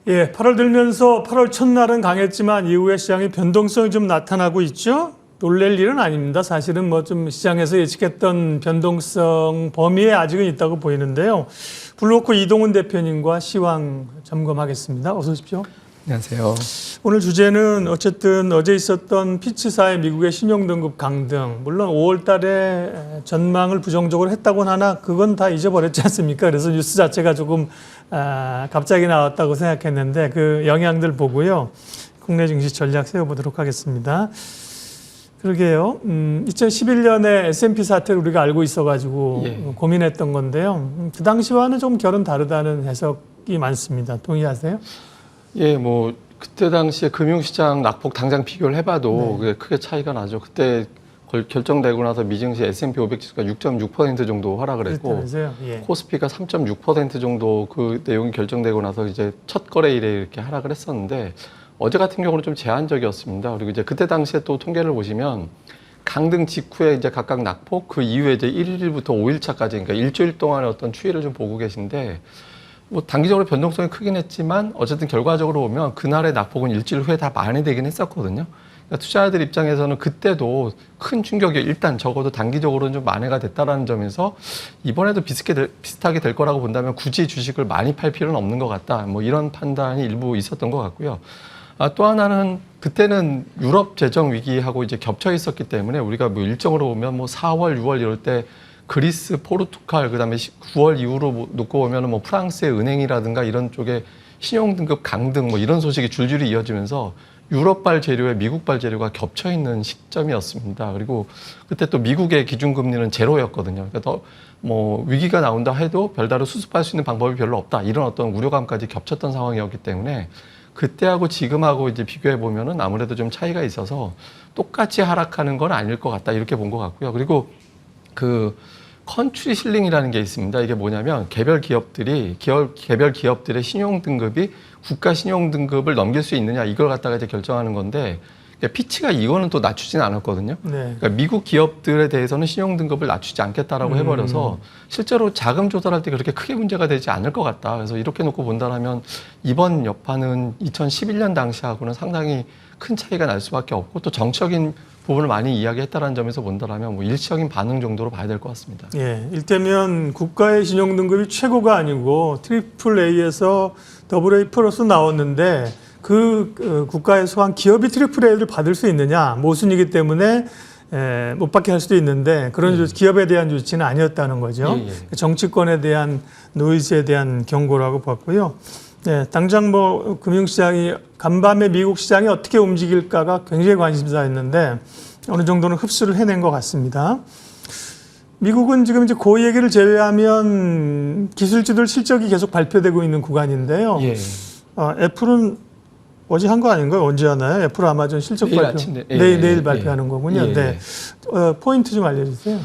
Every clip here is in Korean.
예, 8월 들면서 8월 첫날은 강했지만 이후에 시장의 변동성이 좀 나타나고 있죠. 놀랄 일은 아닙니다. 사실은 뭐 좀 시장에서 예측했던 변동성 범위에 아직은 있다고 보이는데요. 블루워크 이동훈 대표님과 시황 점검하겠습니다. 어서 오십시오. 안녕하세요. 오늘 주제는 어쨌든 어제 있었던 피치사의 미국의 신용등급 강등. 물론 5월 달에 전망을 부정적으로 했다고는 하나 그건 다 잊어버렸지 않습니까? 그래서 뉴스 자체가 조금 갑자기 나왔다고 생각했는데 그 영향들 보고요. 국내 증시 전략 세워보도록 하겠습니다. 그러게요. 2011년에 S&P 사태를 우리가 알고 있어가지고 고민했던 건데요. 그 당시와는 좀 결은 다르다는 해석이 많습니다. 동의하세요? 예, 뭐 그때 당시에 금융시장 낙폭 당장 비교를 해봐도 그게 크게 차이가 나죠. 그때 결정되고 나서 미증시 S&P 500 지수가 6.6% 정도 하락을 했고 코스피가 3.6% 정도 그 내용이 결정되고 나서 이제 첫 거래일에 이렇게 하락을 했었는데 어제 같은 경우는 좀 제한적이었습니다. 그리고 이제 그때 당시에 또 통계를 보시면 강등 직후에 이제 각각 낙폭 그 이후에 이제 1일부터 5일차까지 그러니까 일주일 동안의 어떤 추이를 좀 보고 계신데 뭐 단기적으로 변동성이 크긴 했지만 어쨌든 결과적으로 보면 그날의 낙폭은 일주일 후에 다 만회되긴 했었거든요. 그러니까 투자자들 입장에서는 그때도 큰 충격이 일단 적어도 단기적으로는 좀 만회가 됐다라는 점에서 이번에도 비슷하게 될 거라고 본다면 굳이 주식을 많이 팔 필요는 없는 것 같다. 뭐 이런 판단이 일부 있었던 것 같고요. 또 하나는 그때는 유럽 재정 위기하고 이제 겹쳐 있었기 때문에 우리가 뭐 일정으로 보면 뭐 4월, 6월 이럴 때 그리스, 포르투갈, 그다음에 9월 이후로 놓고 보면은 뭐 프랑스의 은행이라든가 이런 쪽에 신용등급 강등 뭐 이런 소식이 줄줄이 이어지면서 유럽발 재료에 미국발 재료가 겹쳐 있는 시점이었습니다. 그리고 그때 또 미국의 기준금리는 제로였거든요. 그러니까 더 뭐 위기가 나온다 해도 별다른 수습할 수 있는 방법이 별로 없다. 이런 어떤 우려감까지 겹쳤던 상황이었기 때문에 그때하고 지금하고 이제 비교해 보면은 아무래도 좀 차이가 있어서 똑같이 하락하는 건 아닐 것 같다. 이렇게 본 것 같고요. 그리고 그 컨트리 실링이라는 게 있습니다. 이게 뭐냐면 개별 기업들의 신용 등급이 국가 신용 등급을 넘길 수 있느냐 이걸 갖다가 이제 결정하는 건데 피치가 이거는 또 낮추진 않았거든요. 그러니까 미국 기업들에 대해서는 신용 등급을 낮추지 않겠다라고 해버려서 실제로 자금 조달할 때 그렇게 크게 문제가 되지 않을 것 같다. 그래서 이렇게 놓고 본다면 이번 여파는 2011년 당시하고는 상당히 큰 차이가 날 수밖에 없고 또 정치적인 부분을 많이 이야기했다는 점에서 본다면 뭐 일시적인 반응 정도로 봐야 될 것 같습니다. 예, 일테면 국가의 신용 등급이 최고가 아니고 트리플 A에서 더블 A 플러스 나왔는데 그 국가에 속한 기업이 트리플 A를 받을 수 있느냐 모순이기 때문에 못 받게 할 수도 있는데 그런 기업에 대한 조치는 아니었다는 거죠. 정치권에 대한 노이즈에 대한 경고라고 봤고요. 네, 당장 뭐 금융시장이 간밤에 미국 시장이 어떻게 움직일까가 굉장히 관심사였는데 어느 정도는 흡수를 해낸 것 같습니다. 미국은 지금 이제 그 얘기를 제외하면 기술주들 실적이 계속 발표되고 있는 구간인데요. 애플은 어제 한 거 아닌가요? 언제 하나요? 애플 아마존 실적 내일 발표 아침에, 내일 발표하는 거군요. 네. 포인트 좀 알려주세요.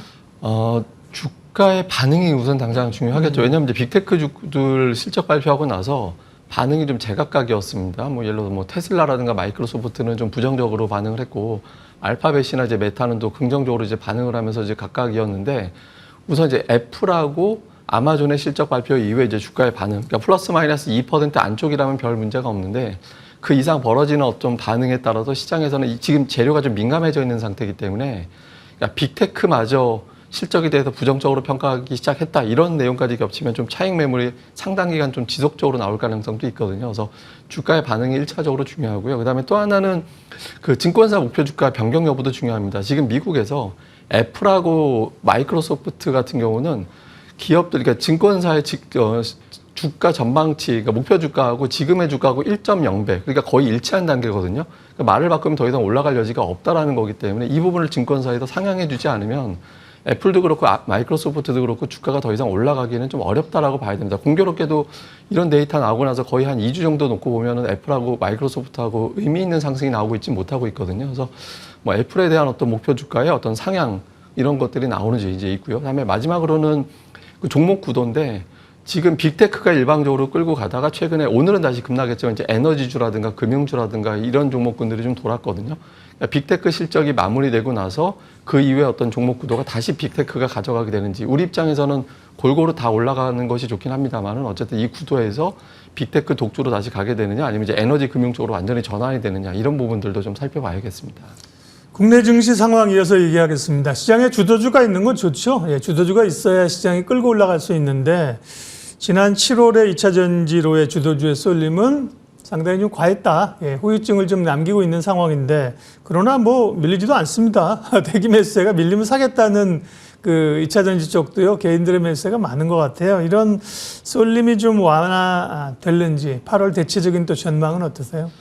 주가의 반응이 우선 당장 중요하겠죠. 왜냐하면 이제 빅테크주들 실적 발표하고 나서 반응이 좀 제각각이었습니다. 뭐 예를 들어 뭐 테슬라라든가 마이크로소프트는 좀 부정적으로 반응을 했고 알파벳이나 이제 메타는 또 긍정적으로 이제 반응을 하면서 이제 각각이었는데 우선 이제 애플하고 아마존의 실적 발표 이후에 이제 주가의 반응, 그러니까 플러스 마이너스 2% 안쪽이라면 별 문제가 없는데 그 이상 벌어지는 어떤 반응에 따라서 시장에서는 지금 재료가 좀 민감해져 있는 상태이기 때문에 그러니까 빅테크마저 실적에 대해서 부정적으로 평가하기 시작했다 이런 내용까지 겹치면 좀 차익 매물이 상당 기간 좀 지속적으로 나올 가능성도 있거든요. 그래서 주가의 반응이 1차적으로 중요하고요. 그다음에 또 하나는 그 증권사 목표 주가 변경 여부도 중요합니다. 지금 미국에서 애플하고 마이크로소프트 같은 경우는 기업들, 그러니까 증권사의 주가 전망치, 그러니까 목표 주가하고 지금의 주가하고 1.0배, 그러니까 거의 일치한 단계거든요. 그러니까 말을 바꾸면 더 이상 올라갈 여지가 없다라는 거기 때문에 이 부분을 증권사에서 상향해주지 않으면 애플도 그렇고 마이크로소프트도 그렇고 주가가 더 이상 올라가기는 좀 어렵다라고 봐야 됩니다. 공교롭게도 이런 데이터 나오고 나서 거의 한 2주 정도 놓고 보면은 애플하고 마이크로소프트하고 의미 있는 상승이 나오고 있지 못하고 있거든요. 그래서 뭐 애플에 대한 어떤 목표 주가의 어떤 상향 이런 것들이 나오는지 이제 있고요. 그다음에 마지막으로는 그 종목 구도인데 지금 빅테크가 일방적으로 끌고 가다가 최근에 오늘은 다시 급락했지만 이제 에너지주라든가 금융주라든가 이런 종목군들이 좀 돌았거든요. 그러니까 빅테크 실적이 마무리되고 나서 그 이후에 어떤 종목 구도가 다시 빅테크가 가져가게 되는지 우리 입장에서는 골고루 다 올라가는 것이 좋긴 합니다만은 어쨌든 이 구도에서 빅테크 독주로 다시 가게 되느냐, 아니면 이제 에너지 금융 쪽으로 완전히 전환이 되느냐, 이런 부분들도 좀 살펴봐야겠습니다. 국내 증시 상황 이어서 얘기하겠습니다. 시장에 주도주가 있는 건 좋죠. 예, 주도주가 있어야 시장이 끌고 올라갈 수 있는데 지난 7월에 2차 전지로의 주도주의 쏠림은 상당히 좀 과했다. 예, 후유증을 좀 남기고 있는 상황인데 그러나 뭐 밀리지도 않습니다. 대기 매수세가 밀리면 사겠다는 그 2차 전지 쪽도요. 개인들의 매수세가 많은 것 같아요. 이런 쏠림이 좀 완화될는지 8월 대체적인 또 전망은 어떠세요?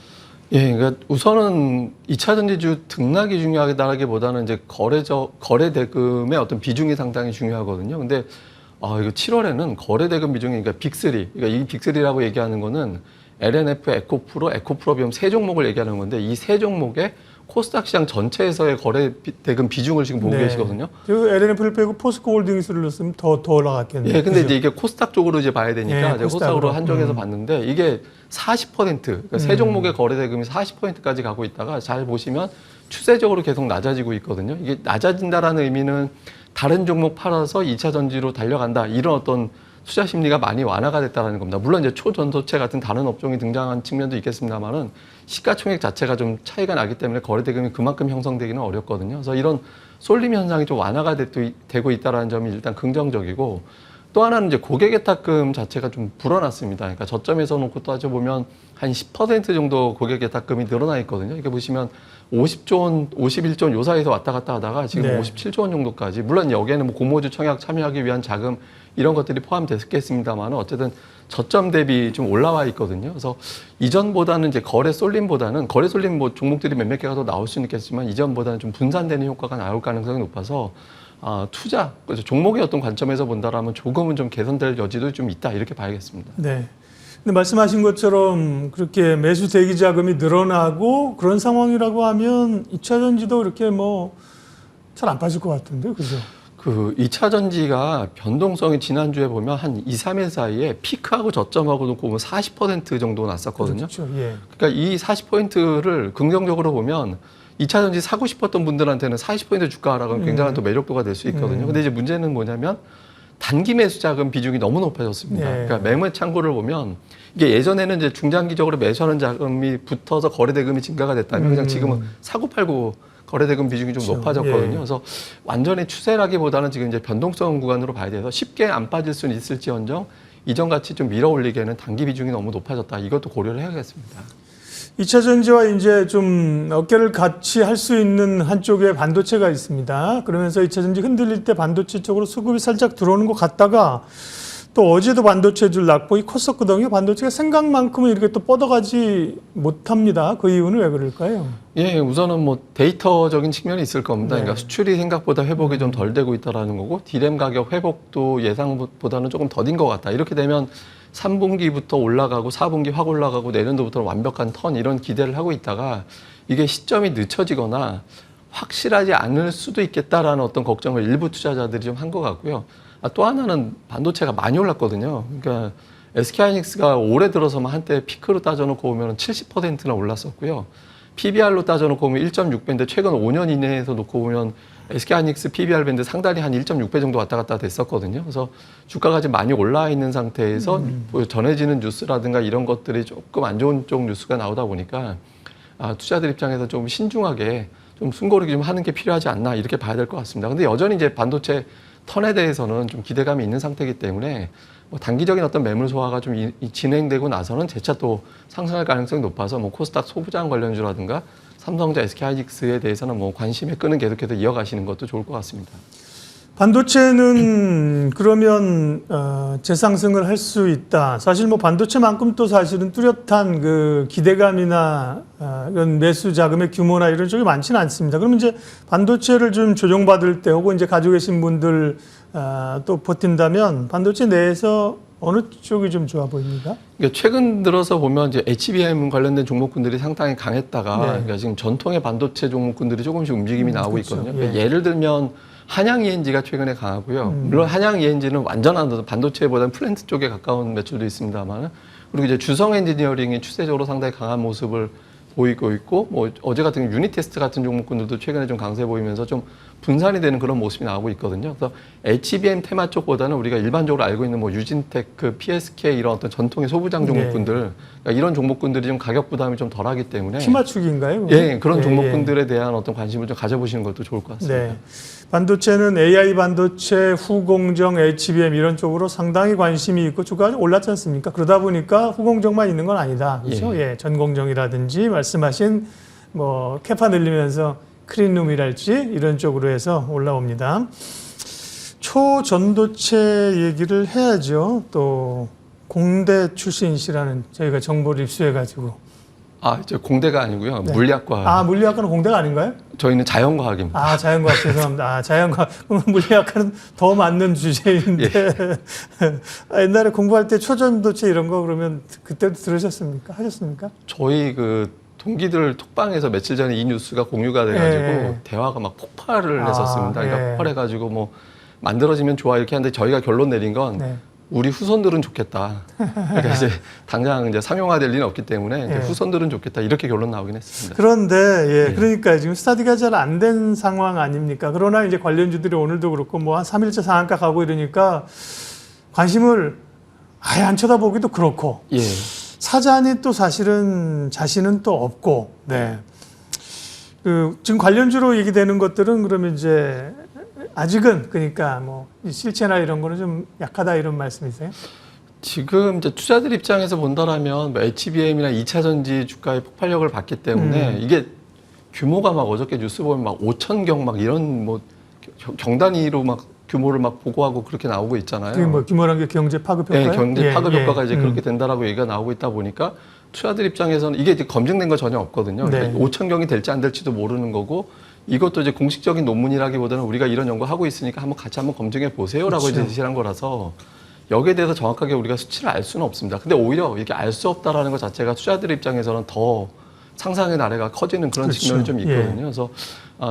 예, 그러니까 우선은 2차 전지주 등락이 중요하다기보다는 이제 거래 대금의 어떤 비중이 상당히 중요하거든요. 근데 이거 7월에는 거래 대금 비중이 그러니까 빅3, 그러니까 이 빅3라고 얘기하는 거는 LNF, 에코프로 비움 세 종목을 얘기하는 건데 이 세 종목의 코스닥 시장 전체에서의 거래 대금 비중을 지금 보고 계시거든요. 그 LNF를 빼고 포스코 홀딩스를 넣었으면 더 올라갔겠네요. 예, 근데 이제 이게 코스닥 쪽으로 이제 봐야 되니까 제가 코스닥으로 한정해서 봤는데 이게 40%, 그러니까 세 종목의 거래 대금이 40%까지 가고 있다가 잘 보시면 추세적으로 계속 낮아지고 있거든요. 이게 낮아진다라는 의미는 다른 종목 팔아서 2차 전지로 달려간다, 이런 어떤 투자 심리가 많이 완화가 됐다는 겁니다. 물론 이제 초전도체 같은 다른 업종이 등장한 측면도 있겠습니다만은 시가총액 자체가 좀 차이가 나기 때문에 거래 대금이 그만큼 형성되기는 어렵거든요. 그래서 이런 쏠림 현상이 좀 완화가 되고 있다는 점이 일단 긍정적이고, 또 하나는 이제 고객예탁금 자체가 좀 불어났습니다. 그러니까 저점에서 놓고 따져보면 한 10% 정도 고객예탁금이 늘어나 있거든요. 이렇게 보시면 50조 원, 51조 원 요 사이에서 왔다 갔다 하다가 지금 57조 원 정도까지, 물론 여기에는 뭐 공모주 청약 참여하기 위한 자금 이런 것들이 포함됐겠습니다만 어쨌든 저점 대비 좀 올라와 있거든요. 그래서 이전보다는 이제 거래 쏠림 뭐 종목들이 몇몇 개가 더 나올 수는 있겠지만 이전보다는 좀 분산되는 효과가 나올 가능성이 높아서 투자, 종목의 어떤 관점에서 본다라면 조금은 좀 개선될 여지도 좀 있다, 이렇게 봐야겠습니다. 네. 근데 말씀하신 것처럼 그렇게 매수 대기 자금이 늘어나고 그런 상황이라고 하면 2차 전지도 그렇게 뭐 잘 안 빠질 것 같은데, 그죠? 그 2차 전지가 변동성이 지난주에 보면 한 2, 3일 사이에 피크하고 저점하고 놓고 보면 40% 정도 났었거든요. 그렇죠. 예. 그러니까 이 40%를 긍정적으로 보면 2차 전지 사고 싶었던 분들한테는 40% 주가 하락은 굉장한 또 매력도가 될 수 있거든요. 근데 이제 문제는 뭐냐면 단기 매수 자금 비중이 너무 높아졌습니다. 그러니까 매매 창구를 보면 이게 예전에는 이제 중장기적으로 매수하는 자금이 붙어서 거래 대금이 증가가 됐다면 그냥 지금은 사고 팔고 거래 대금 비중이 좀 높아졌거든요. 그래서 완전히 추세라기보다는 지금 이제 변동성 구간으로 봐야 돼서 쉽게 안 빠질 수는 있을지언정 이전같이 좀 밀어 올리기에는 단기 비중이 너무 높아졌다, 이것도 고려를 해야겠습니다. 2차 전지와 이제 좀 어깨를 같이 할 수 있는 한쪽에 반도체가 있습니다. 그러면서 2차 전지 흔들릴 때 반도체 쪽으로 수급이 살짝 들어오는 것 같다가 또 어제도 반도체줄 낙폭이 컸었거든요. 반도체가 생각만큼은 이렇게 또 뻗어가지 못합니다. 그 이유는 왜 그럴까요? 예, 우선은 뭐 데이터적인 측면이 있을 겁니다. 그러니까 수출이 생각보다 회복이 좀 덜 되고 있다라는 거고, 디램 가격 회복도 예상보다는 조금 더딘 것 같다. 이렇게 되면 3분기부터 올라가고 4분기 확 올라가고 내년도부터는 완벽한 턴, 이런 기대를 하고 있다가 이게 시점이 늦춰지거나 확실하지 않을 수도 있겠다라는 어떤 걱정을 일부 투자자들이 좀 한 것 같고요. 또 하나는 반도체가 많이 올랐거든요. 그러니까 SK하이닉스가 올해 들어서만 한때 피크로 따져놓고 보면 70%나 올랐었고요. PBR로 따져놓고 보면 1.6배인데 최근 5년 이내에서 놓고 보면 SK하이닉스 PBR 밴드 상단이 한 1.6배 정도 왔다 갔다 됐었거든요. 그래서 주가가 지금 많이 올라 있는 상태에서 전해지는 뉴스라든가 이런 것들이 조금 안 좋은 쪽 뉴스가 나오다 보니까 투자들 입장에서 좀 신중하게 좀 숨고르기 좀 하는 게 필요하지 않나, 이렇게 봐야 될 것 같습니다. 근데 여전히 이제 반도체 턴에 대해서는 좀 기대감이 있는 상태이기 때문에 뭐 단기적인 어떤 매물 소화가 좀 진행되고 나서는 재차 또 상승할 가능성이 높아서 뭐 코스닥 소부장 관련주라든가 삼성전자, SK하이닉스에 대해서는 뭐 관심의 끈은 계속해서 이어가시는 것도 좋을 것 같습니다. 반도체는 그러면 재상승을 할 수 있다. 사실 뭐 반도체만큼 또 사실은 뚜렷한 그 기대감이나 이런 매수 자금의 규모나 이런 쪽이 많지는 않습니다. 그러면 이제 반도체를 좀 조정받을 때 혹은 이제 가지고 계신 분들 또 버틴다면 반도체 내에서 어느 쪽이 좀 좋아 보입니까? 그러니까 최근 들어서 보면 이제 HBM 관련된 종목군들이 상당히 강했다가 그러니까 지금 전통의 반도체 종목군들이 조금씩 움직임이 나오고 있거든요. 그러니까 예를 들면 한양 ENG가 최근에 강하고요. 물론 한양 ENG는 완전한 반도체보다는 플랜트 쪽에 가까운 매출도 있습니다만, 그리고 이제 주성 엔지니어링이 추세적으로 상당히 강한 모습을 보이고 있고, 뭐 어제 같은 경우 유니테스트 같은 종목군들도 최근에 좀 강세 보이면서 좀 분산이 되는 그런 모습이 나오고 있거든요. 그래서 HBM 테마 쪽보다는 우리가 일반적으로 알고 있는 뭐 유진테크, PSK 이런 어떤 전통의 소부장 종목군들, 그러니까 이런 종목군들이 좀 가격 부담이 좀 덜하기 때문에 키 맞추기인가요? 예, 그런 종목군들에 대한 어떤 관심을 좀 가져보시는 것도 좋을 것 같습니다. 네. 반도체는 AI 반도체, 후공정, HBM 이런 쪽으로 상당히 관심이 있고 주가가 올랐지 않습니까? 그러다 보니까 후공정만 있는 건 아니다. 그렇죠? 예, 전공정이라든지 말씀하신 뭐 캐파 늘리면서 클린룸이랄지 이런 쪽으로 해서 올라옵니다. 초전도체 얘기를 해야죠. 또 공대 출신이시라는 저희가 정보를 입수해가지고. 아, 이제 공대가 아니고요. 네. 물리학과. 아, 물리학과는 공대가 아닌가요? 저희는 자연과학입니다. 아, 자연과학 죄송합니다. 아, 자연과학. 물리학과는 더 맞는 주제인데. 아, 옛날에 공부할 때 초전도체 이런 거 그러면 그때도 들으셨습니까? 하셨습니까? 저희 그 동기들 톡방에서 며칠 전에 이 뉴스가 공유가 돼가지고 대화가 막 폭발을 했었습니다. 그러니까 폭발해가지고 뭐 만들어지면 좋아 이렇게 하는데 저희가 결론 내린 건 우리 후손들은 좋겠다. 그러니까 이제 당장 이제 상용화될 리는 없기 때문에 이제 후손들은 좋겠다 이렇게 결론 나오긴 했습니다. 그런데 그러니까 지금 스타디가 잘 안 된 상황 아닙니까? 그러나 이제 관련주들이 오늘도 그렇고 뭐 한 3일째 상한가 가고 이러니까 관심을 아예 안 쳐다보기도 그렇고. 예. 사자니 또 사실은 자신은 또 없고, 네. 그 지금 관련주로 얘기되는 것들은 그러면 이제 아직은 그러니까 뭐 실체나 이런 거는 좀 약하다 이런 말씀이세요? 지금 이제 투자들 입장에서 본다라면 뭐 HBM이나 2차 전지 주가의 폭발력을 봤기 때문에 이게 규모가 막 어저께 뉴스 보면 막 5,000경 막 이런 뭐 경단위로 막 규모를 막 보고하고 그렇게 나오고 있잖아요. 그게 뭐 규모란 게 경제 파급 효과요? 네, 경제 파급 효과가 이제 그렇게 된다라고 얘기가 나오고 있다 보니까 투자들 입장에서는 이게 이제 검증된 거 전혀 없거든요. 그러니까 5,000경이 될지 안 될지도 모르는 거고 이것도 이제 공식적인 논문이라기보다는 우리가 이런 연구 하고 있으니까 한번 같이 한번 검증해 보세요라고 이제 제시한 거라서 여기에 대해서 정확하게 우리가 수치를 알 수는 없습니다. 근데 오히려 이렇게 알 수 없다라는 것 자체가 투자들 입장에서는 더 상상의 나래가 커지는 그런 측면이 좀 있거든요. 그래서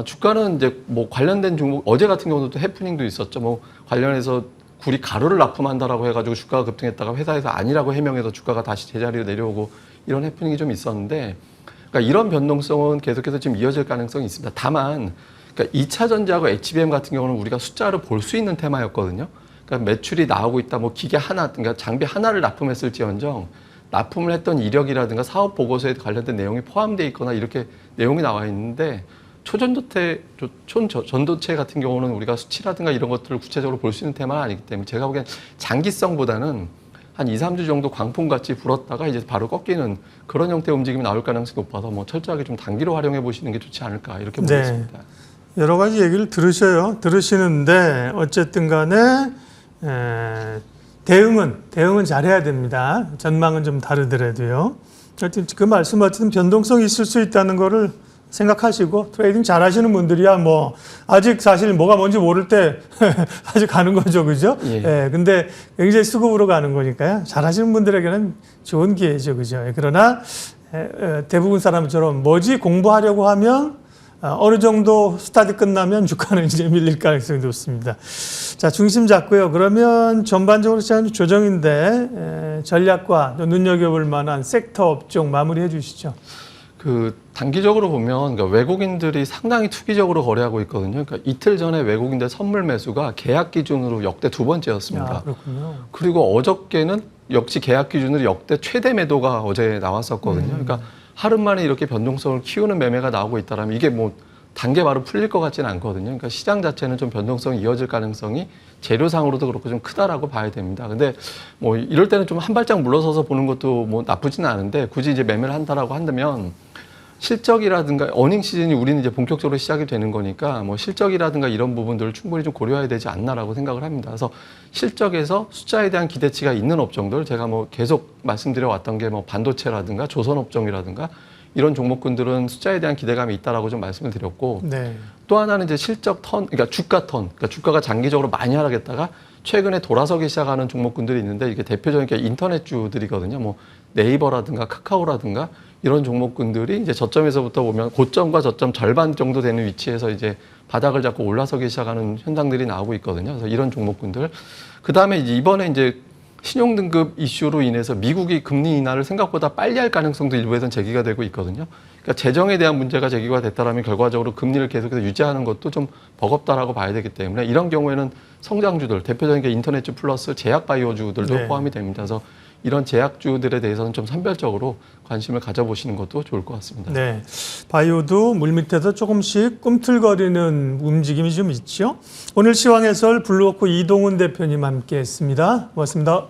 주가는 이제 뭐 관련된 종목 어제 같은 경우도 또 해프닝도 있었죠. 뭐 관련해서 구리 가루를 납품한다라고 해가지고 주가가 급등했다가 회사에서 아니라고 해명해서 주가가 다시 제자리로 내려오고 이런 해프닝이 좀 있었는데, 그러니까 이런 변동성은 계속해서 지금 이어질 가능성이 있습니다. 다만, 그러니까 2차 전지하고 HBM 같은 경우는 우리가 숫자를 볼 수 있는 테마였거든요. 그러니까 매출이 나오고 있다, 뭐 기계 하나, 그러니까 장비 하나를 납품했을지언정 납품을 했던 이력이라든가 사업 보고서에 관련된 내용이 포함되어 있거나 이렇게 내용이 나와 있는데 전도체 같은 경우는 우리가 수치라든가 이런 것들을 구체적으로 볼 수 있는 테마는 아니기 때문에 제가 보기엔 장기성보다는 한 2, 3주 정도 광풍같이 불었다가 이제 바로 꺾이는 그런 형태의 움직임이 나올 가능성이 높아서 뭐 철저하게 좀 단기로 활용해 보시는 게 좋지 않을까 이렇게 보겠습니다. 여러 가지 얘기를 들으시는데 어쨌든 간에 대응은 잘해야 됩니다. 전망은 좀 다르더라도요. 하여튼 그 말씀하신 변동성이 있을 수 있다는 거를 생각하시고 트레이딩 잘 하시는 분들이야 뭐 아직 사실 뭐가 뭔지 모를 때 아직 가는 거죠. 그죠? 근데 굉장히 수급으로 가는 거니까요. 잘 하시는 분들에게는 좋은 기회죠. 그죠? 그러나 대부분 사람처럼 뭐지 공부하려고 하면 어느 정도 스타디 끝나면 주가는 이제 밀릴 가능성이 높습니다. 자, 중심 잡고요. 그러면 전반적으로 시장 조정인데 전략과 눈여겨볼 만한 섹터 업종 마무리해 주시죠. 그 단기적으로 보면 그러니까 외국인들이 상당히 투기적으로 거래하고 있거든요. 그러니까 이틀 전에 외국인들 선물 매수가 계약 기준으로 역대 2번째였습니다. 그렇군요. 그리고 어저께는 역시 계약 기준으로 역대 최대 매도가 어제 나왔었거든요. 그러니까 하루 만에 이렇게 변동성을 키우는 매매가 나오고 있다라면 이게 뭐 단계 바로 풀릴 것 같지는 않거든요. 그러니까 시장 자체는 좀 변동성이 이어질 가능성이 재료상으로도 그렇고 좀 크다라고 봐야 됩니다. 근데 뭐 이럴 때는 좀 한 발짝 물러서서 보는 것도 뭐 나쁘지는 않은데 굳이 이제 매매를 한다라고 한다면 실적이라든가 어닝 시즌이 우리는 이제 본격적으로 시작이 되는 거니까 뭐 실적이라든가 이런 부분들을 충분히 좀 고려해야 되지 않나라고 생각을 합니다. 그래서 실적에서 숫자에 대한 기대치가 있는 업종들 제가 뭐 계속 말씀드려 왔던 게 뭐 반도체라든가 조선업종이라든가 이런 종목군들은 숫자에 대한 기대감이 있다라고 좀 말씀을 드렸고 또 하나는 이제 실적 턴, 그러니까 주가 턴, 그러니까 주가가 장기적으로 많이 하락했다가 최근에 돌아서기 시작하는 종목군들이 있는데 이게 대표적인 게 인터넷주들이거든요. 뭐 네이버라든가 카카오라든가 이런 종목군들이 이제 저점에서부터 보면 고점과 저점 절반 정도 되는 위치에서 이제 바닥을 잡고 올라서기 시작하는 현상들이 나오고 있거든요. 그래서 이런 종목군들. 그 다음에 이제 이번에 이제 신용등급 이슈로 인해서 미국이 금리 인하를 생각보다 빨리 할 가능성도 일부에서는 제기가 되고 있거든요. 그러니까 재정에 대한 문제가 제기가 됐다라면 결과적으로 금리를 계속해서 유지하는 것도 좀 버겁다라고 봐야 되기 때문에 이런 경우에는 성장주들, 대표적인 게 인터넷주 플러스 제약바이오주들도 네. 포함이 됩니다. 그래서 이런 제약주들에 대해서는 좀 선별적으로 관심을 가져보시는 것도 좋을 것 같습니다. 네. 바이오도 물밑에서 조금씩 꿈틀거리는 움직임이 좀 있죠. 오늘 시황해설 블루워크 이동훈 대표님 함께 했습니다. 고맙습니다.